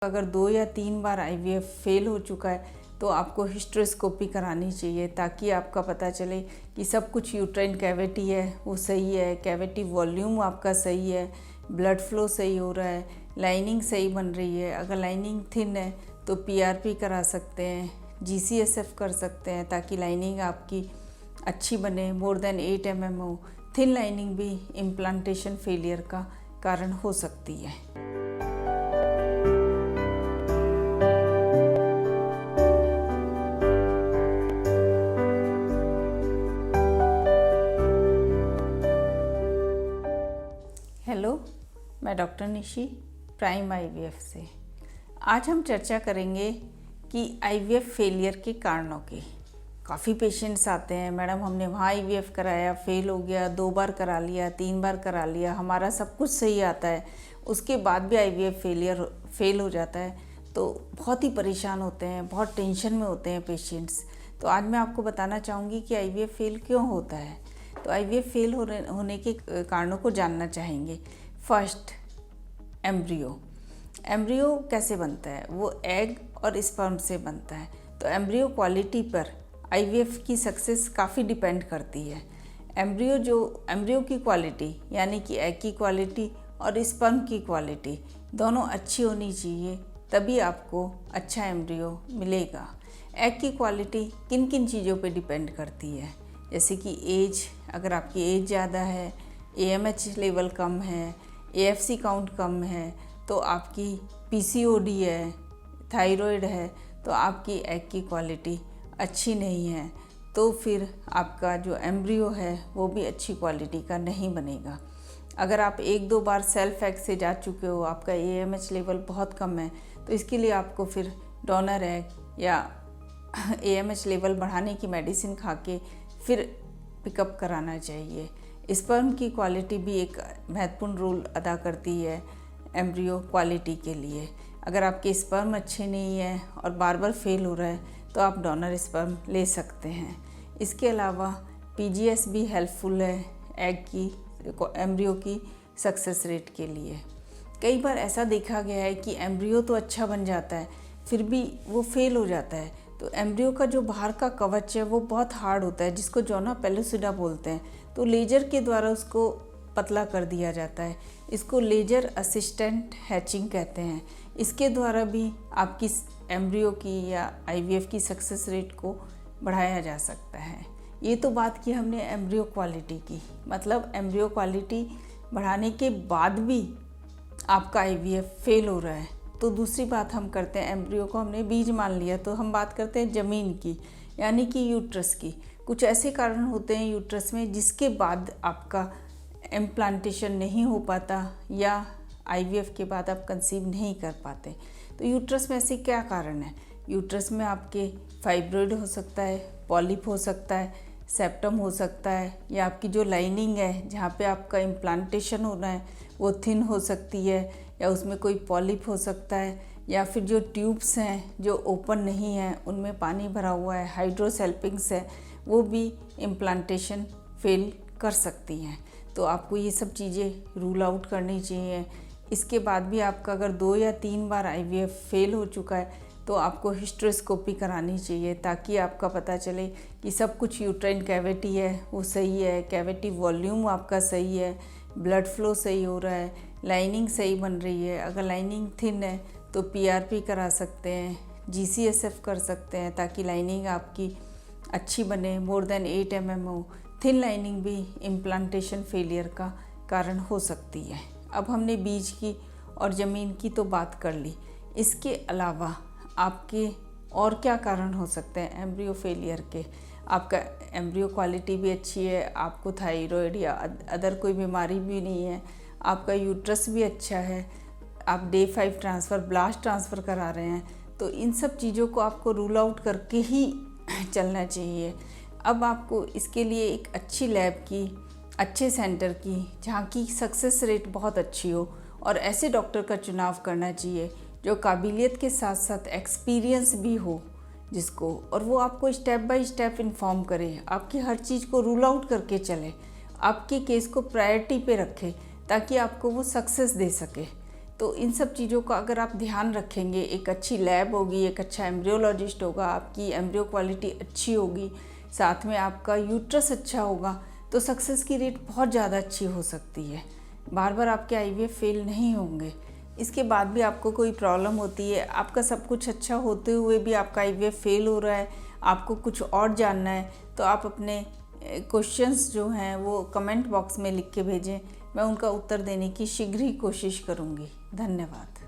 अगर 2 या 3 बार IVF fail हो चुका है तो आपको हिस्टेरोस्कोपी करानी चाहिए ताकि आपका पता चले कि सब कुछ यूट्राइन कैविटी है वो सही है, कैविटी वॉल्यूम आपका सही है, ब्लड फ्लो सही हो रहा है, लाइनिंग सही बन रही है। अगर लाइनिंग थिन है तो पीआरपी करा सकते हैं, जीसीएसएफ कर सकते हैं ताकि लाइनिंग आपकी अच्छी बने, मोर देन 8 mm हो। थिन लाइनिंग भी इम्प्लांटेशन फेलियर का कारण हो सकती है। हेलो, मैं डॉक्टर निशी प्राइम आईवीएफ से। आज हम चर्चा करेंगे कि आईवीएफ फेलियर के कारणों की। काफ़ी पेशेंट्स आते हैं, मैडम हमने वहाँ आईवीएफ कराया, फेल हो गया, 2 बार करा लिया, 3 बार करा लिया, हमारा सब कुछ सही आता है, उसके बाद भी आईवीएफ फेल हो जाता है, तो बहुत ही परेशान होते हैं, बहुत टेंशन में होते हैं पेशेंट्स। तो आज मैं आपको बताना चाहूँगी कि आईवीएफ फेल क्यों होता है। तो आईवीएफ फेल होने के कारणों को जानना चाहेंगे। फर्स्ट, एम्ब्रियो कैसे बनता है? वो एग और स्पर्म से बनता है। तो एम्ब्रियो क्वालिटी पर आईवीएफ की सक्सेस काफ़ी डिपेंड करती है। एम्ब्रियो की क्वालिटी यानी कि एग की क्वालिटी और स्पर्म की क्वालिटी दोनों अच्छी होनी चाहिए, तभी आपको अच्छा एम्ब्रियो मिलेगा। एग की क्वालिटी किन किन चीज़ों पे डिपेंड करती है? जैसे कि एज, अगर आपकी एज ज़्यादा है, एएमएच लेवल कम है, एएफसी काउंट कम है, तो आपकी पीसीओडी है, थायराइड है, तो आपकी एग की क्वालिटी अच्छी नहीं है, तो फिर आपका जो एम्ब्रियो है वो भी अच्छी क्वालिटी का नहीं बनेगा। अगर आप 1-2 बार सेल्फ एग से जा चुके हो, आपका एएमएच लेवल बहुत कम है, तो इसके लिए आपको फिर डोनर एग या एएमएच लेवल बढ़ाने की मेडिसिन खा के फिर पिकअप कराना चाहिए। स्पर्म की क्वालिटी भी एक महत्वपूर्ण रोल अदा करती है एम्ब्रियो क्वालिटी के लिए। अगर आपके स्पर्म अच्छे नहीं है और बार बार फेल हो रहा है तो आप डोनर स्पर्म ले सकते हैं। इसके अलावा पीजीएस भी हेल्पफुल है एम्ब्रियो की सक्सेस रेट के लिए। कई बार ऐसा देखा गया है कि एम्ब्रियो तो अच्छा बन जाता है फिर भी वो फेल हो जाता है। तो एम्ब्रियो का जो बाहर का कवच है वो बहुत हार्ड होता है, जिसको जोना पेलुसिडा बोलते हैं। तो लेजर के द्वारा उसको पतला कर दिया जाता है। इसको लेजर असिस्टेंट हैचिंग कहते हैं। इसके द्वारा भी आपकी एम्ब्रियो की या आईवीएफ की सक्सेस रेट को बढ़ाया जा सकता है। ये तो बात की हमने एम्ब्रियो क्वालिटी की, मतलब एम्ब्रियो क्वालिटी बढ़ाने के बाद भी आपका आईवीएफ फेल हो रहा है। तो दूसरी बात हम करते हैं, एम्ब्रियो को हमने बीज मान लिया, तो हम बात करते हैं ज़मीन की, यानी कि यूट्रस की। कुछ ऐसे कारण होते हैं यूट्रस में जिसके बाद आपका इम्प्लांटेशन नहीं हो पाता या आईवीएफ के बाद आप कंसीव नहीं कर पाते। तो यूट्रस में ऐसे क्या कारण है? यूट्रस में आपके फाइब्रॉइड हो सकता है, पॉलिप हो सकता है, सेप्टम हो सकता है, या आपकी जो लाइनिंग है जहाँ पे आपका इम्प्लांटेशन होना है वो थिन हो सकती है, या उसमें कोई पॉलिप हो सकता है, या फिर जो ट्यूब्स हैं जो ओपन नहीं हैं उनमें पानी भरा हुआ है, हाइड्रोसेल्पिंग्स है, वो भी इम्प्लांटेशन फेल कर सकती हैं। तो आपको ये सब चीज़ें रूल आउट करनी चाहिए। इसके बाद भी आपका अगर 2 या 3 बार आईवीएफ फेल हो चुका है तो आपको हिस्टेरोस्कोपी करानी चाहिए ताकि आपका पता चले कि सब कुछ यूट्राइन कैविटी है वो सही है, कैविटी वॉल्यूम आपका सही है, ब्लड फ्लो सही हो रहा है, लाइनिंग सही बन रही है। अगर लाइनिंग थिन है तो पीआरपी करा सकते हैं, जीसीएसएफ कर सकते हैं ताकि लाइनिंग आपकी अच्छी बने, मोर देन 8 mm हो। थिन लाइनिंग भी इम्प्लांटेशन फेलियर का कारण हो सकती है। अब हमने बीज की और ज़मीन की तो बात कर ली, इसके अलावा आपके और क्या कारण हो सकते हैं एम्ब्रियो फेलियर के? आपका एम्ब्रियो क्वालिटी भी अच्छी है, आपको थायराइड या अदर कोई बीमारी भी नहीं है, आपका यूट्रस भी अच्छा है, आप डे 5 ट्रांसफ़र, ब्लास्ट ट्रांसफ़र करा रहे हैं, तो इन सब चीज़ों को आपको रूल आउट करके ही चलना चाहिए। अब आपको इसके लिए एक अच्छी लैब की, अच्छे सेंटर की, जहाँ की सक्सेस रेट बहुत अच्छी हो, और ऐसे डॉक्टर का चुनाव करना चाहिए जो काबिलियत के साथ साथ एक्सपीरियंस भी हो जिसको, और वो आपको स्टेप बाय स्टेप इन्फॉर्म करे, आपकी हर चीज़ को रूल आउट करके चले, आपके केस को प्रायोरिटी पे रखे ताकि आपको वो सक्सेस दे सके। तो इन सब चीज़ों का अगर आप ध्यान रखेंगे, एक अच्छी लैब होगी, एक अच्छा एम्ब्रियोलॉजिस्ट होगा, आपकी एम्ब्रियो क्वालिटी अच्छी होगी, साथ में आपका यूट्रस अच्छा होगा, तो सक्सेस की रेट बहुत ज़्यादा अच्छी हो सकती है। बार बार आपके आईवीएफ फेल नहीं होंगे। इसके बाद भी आपको कोई प्रॉब्लम होती है, आपका सब कुछ अच्छा होते हुए भी आपका आईवीएफ फेल हो रहा है, आपको कुछ और जानना है, तो आप अपने क्वेश्चंस जो हैं वो कमेंट बॉक्स में लिख के भेजें। मैं उनका उत्तर देने की शीघ्र ही कोशिश करूँगी। धन्यवाद।